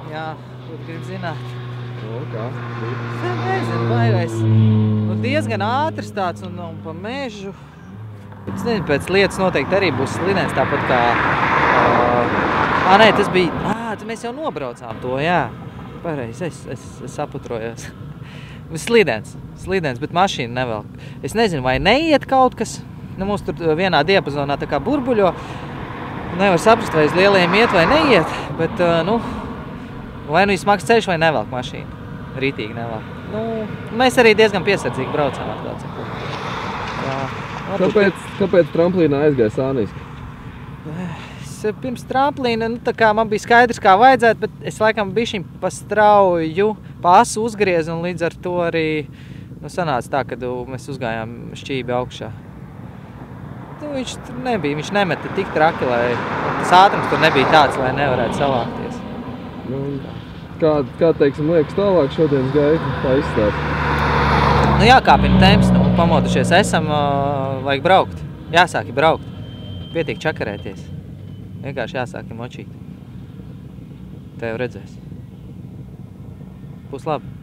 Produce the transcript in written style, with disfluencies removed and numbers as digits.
Jā, ko tu gribi zināt? O, kā? Es nezinu, baigais. Nu, diezgan ātrs tāds un pa mežu. Es nezinu, pēc lietas noteikti arī būs slidens, tāpat kā... nē, tas bija... mēs jau nobraucām to, jā. Pareizi, es saputrojos. Slidens, bet mašīna nevelk. Es nezinu, vai neiet kaut kas. Nu, mums tur vienā diapazonā tā kā burbuļo. Nevar saprast, vai uz lielajiem iet vai neiet, bet, vai nu ir smags ceļš vai nevelk mašīna. Rītīgi nevelk. Nu, mēs arī diezgan piesardzīgi braucām ar tādu. Kāpēc tramplīnā aizgāja sāniski? Pirms tramplīna, tā kā man bija skaidrs, kā vajadzētu, bet es laikam bišķiņ pa strauju pasu uzgriezu un līdz ar to arī sanāca tā, kad mēs uzgājām šķībi augšā. Viņš tur nebija, viņš nemeta tik traki, lai tas ātrums tur nebija tāds, lai nevarētu savākties. Nu, kā teiksim, liekas tālāk šodienas gaita, kā izstāst? Nu jākāpina temps, pamodušies esam, vajag braukt. Jāsāki braukt. Pietiek čakarēties. Vienkārši jāsāki močīt. Tev redzēs. Būs labi.